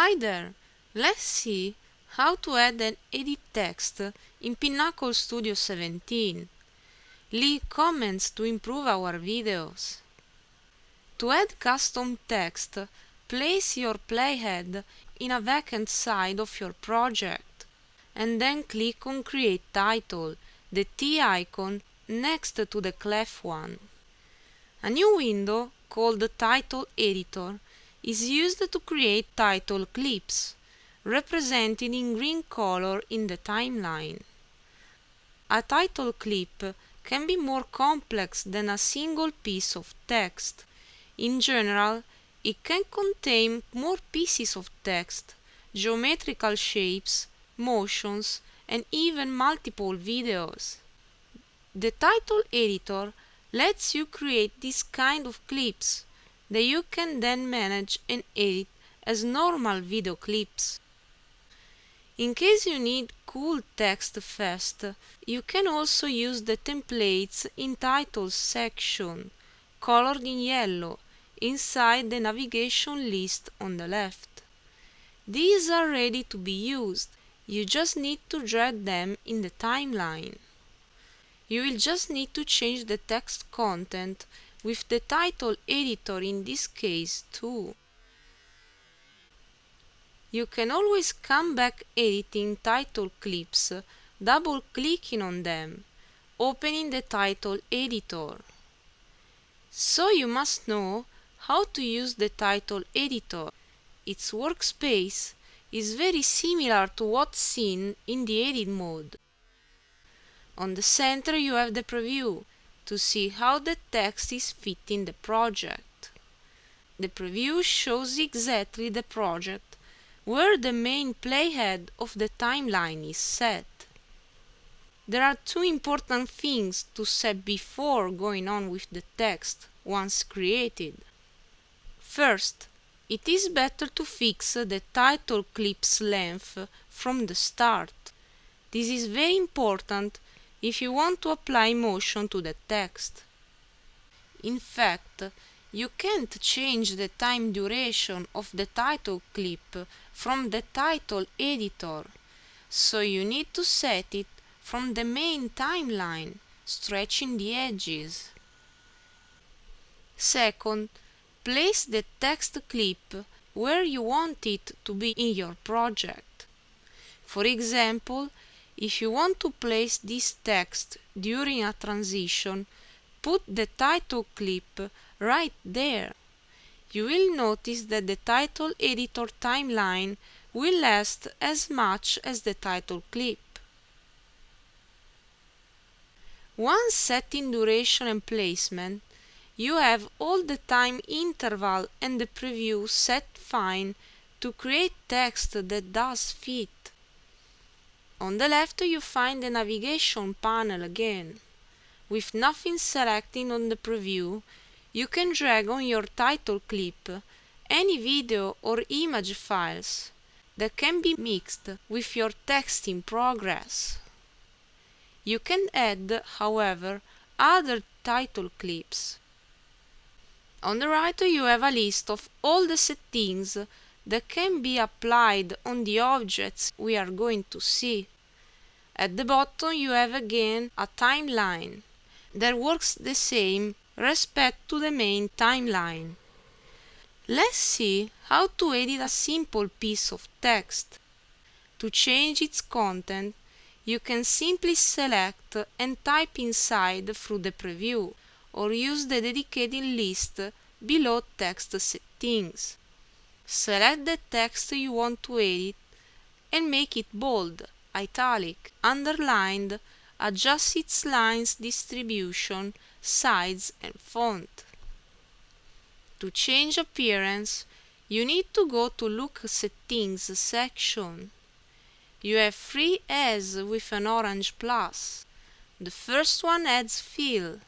Hi there! Let's see how to add and edit text in Pinnacle Studio 17. Leave comments to improve our videos. To add custom text, place your playhead in a vacant side of your project and then click on Create Title, the T icon next to the clef one. A new window called Title Editor is used to create title clips, represented in green color in the timeline. A title clip can be more complex than a single piece of text. In general, it can contain more pieces of text, geometrical shapes, motions, and even multiple videos. The title editor lets you create this kind of clips that you can then manage and edit as normal video clips. In case you need cool text fast, you can also use the templates in Titles section, colored in yellow, inside the navigation list on the left. These are ready to be used. You just need to drag them in the timeline. You will just need to change the text content with the title editor in this case too. You can always come back editing title clips, double-clicking on them, opening the title editor. So you must know how to use the title editor. Its workspace is very similar to what's seen in the edit mode. On the center you have the preview to see how the text is fit in the project. The preview shows exactly the project where the main playhead of the timeline is set. There are two important things to set before going on with the text once created. First, it is better to fix the title clip's length from the start. This is very important if you want to apply motion to the text. In fact, you can't change the time duration of the title clip from the title editor, so you need to set it from the main timeline, stretching the edges. Second, place the text clip where you want it to be in your project. For example, if you want to place this text during a transition, put the title clip right there. You will notice that the title editor timeline will last as much as the title clip. Once set in duration and placement, you have all the time interval and the preview set fine to create text that does fit. On the left you find the navigation panel again. With nothing selected on the preview, you can drag on your title clip any video or image files that can be mixed with your text in progress. You can add, however, other title clips. On the right you have a list of all the settings that can be applied on the objects we are going to see. At the bottom you have again a timeline that works the same respect to the main timeline. Let's see how to edit a simple piece of text. To change its content, you can simply select and type inside through the preview, or use the dedicated list below text settings. Select the text you want to edit and make it bold, italic, underlined, adjust its lines distribution, size and font. To change appearance, you need to go to Look Settings section. You have 3 As with an orange plus. The first one adds fill,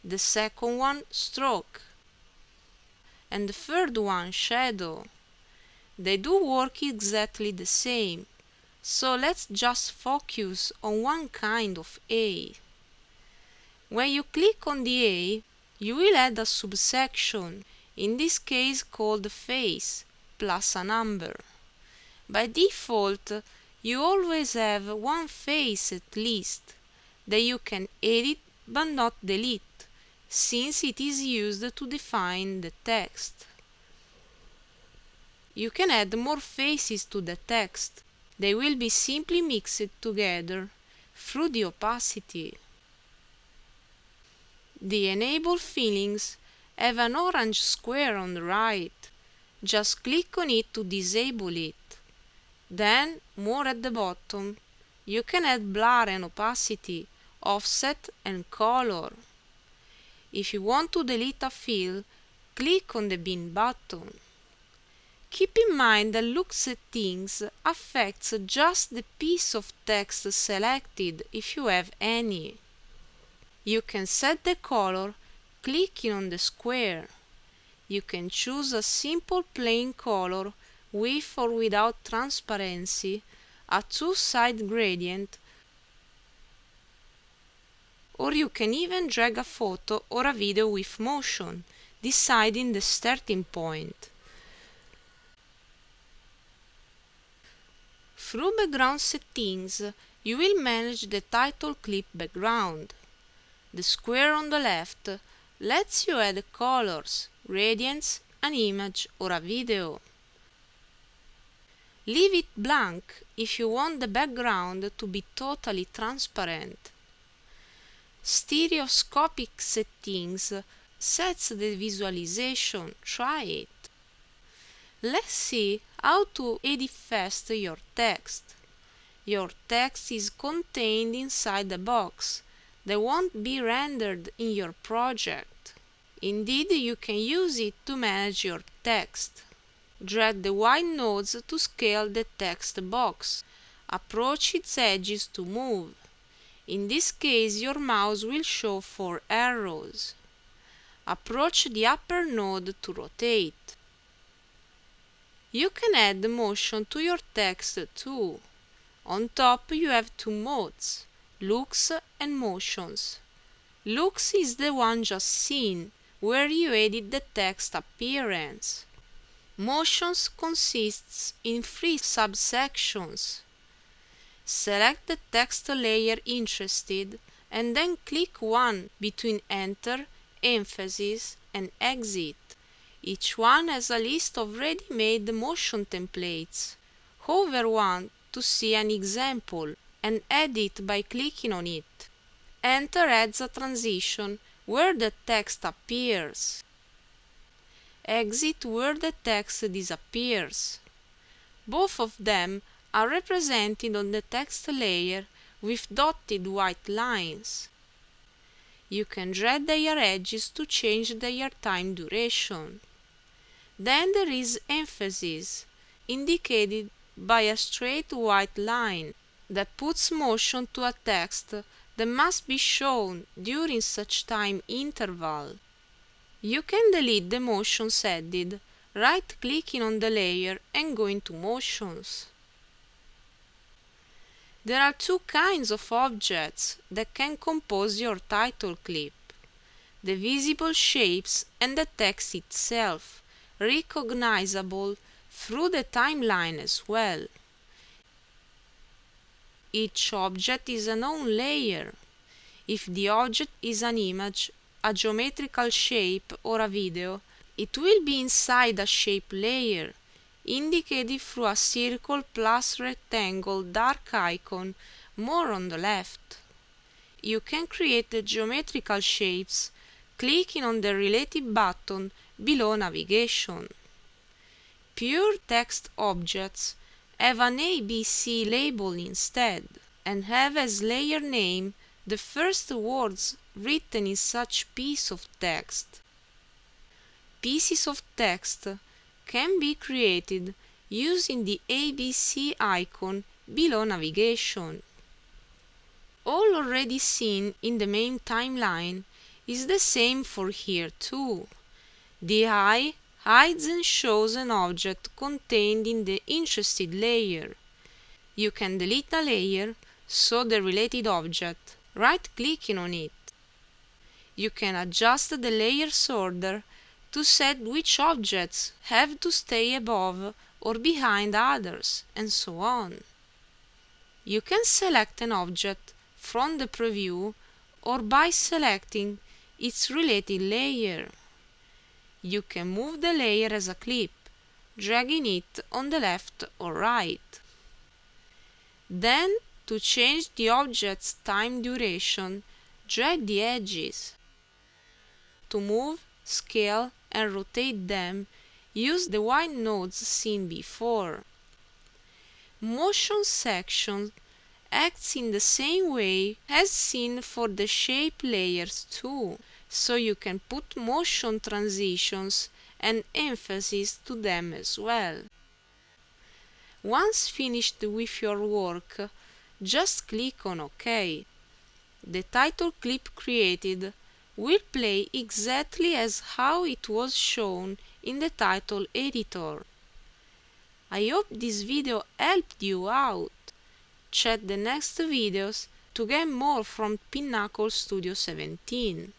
the second one stroke, and the third one shadow. They do work exactly the same, so let's just focus on one kind of A. When you click on the A, you will add a subsection, in this case called face, plus a number. By default, you always have one face at least that you can edit but not delete, since it is used to define the text. You can add more faces to the text. They will be simply mixed together through the opacity. The Enable Fillings have an orange square on the right. Just click on it to disable it. Then, more at the bottom, you can add blur and opacity, offset and color. If you want to delete a fill, click on the bin button. Keep in mind that look settings affects just the piece of text selected if you have any. You can set the color clicking on the square. You can choose a simple plain color with or without transparency, a two-side gradient, or you can even drag a photo or a video with motion, deciding the starting point. Through background settings, you will manage the title clip background. The square on the left lets you add colors, gradients, an image or a video. Leave it blank if you want the background to be totally transparent. Stereoscopic settings sets the visualization. Try it. Let's see how to edit fast your text. Your text is contained inside a box that won't be rendered in your project. Indeed, you can use it to manage your text. Drag the white nodes to scale the text box. Approach its edges to move. In this case, your mouse will show 4 arrows. Approach the upper node to rotate. You can add motion to your text too. On top you have 2 modes, looks and motions. Looks is the one just seen, where you edit the text appearance. Motions consists in 3 subsections. Select the text layer interested and then click one between Enter, Emphasis and Exit. Each one has a list of ready-made motion templates. Hover one to see an example and add it by clicking on it. Enter adds a transition where the text appears. Exit where the text disappears. Both of them are represented on the text layer with dotted white lines. You can drag their edges to change their time duration. Then there is emphasis, indicated by a straight white line that puts motion to a text that must be shown during such time interval. You can delete the motions added, right-clicking on the layer and going to Motions. There are 2 kinds of objects that can compose your title clip: the visible shapes and the text itself, recognizable through the timeline as well. Each object is a known layer. If the object is an image, a geometrical shape or a video, it will be inside a shape layer, indicated through a circle plus rectangle dark icon more on the left. You can create the geometrical shapes clicking on the related button below Navigation. Pure text objects have an ABC label instead, and have as layer name the first words written in such piece of text. Pieces of text can be created using the ABC icon below Navigation. All already seen in the main timeline is the same for here too. The eye hides and shows an object contained in the interested layer. You can delete a layer, so the related object, right-clicking on it. You can adjust the layer's order to set which objects have to stay above or behind others, and so on. You can select an object from the preview or by selecting its related layer. You can move the layer as a clip, dragging it on the left or right. Then, to change the object's time duration, drag the edges. To move, scale, and rotate them, use the white nodes seen before. Motion section acts in the same way as seen for the shape layers too, so you can put motion transitions and emphasis to them as well. Once finished with your work, just click on OK. The title clip created will play exactly as how it was shown in the title editor. I hope this video helped you out. Check the next videos to get more from Pinnacle Studio 17.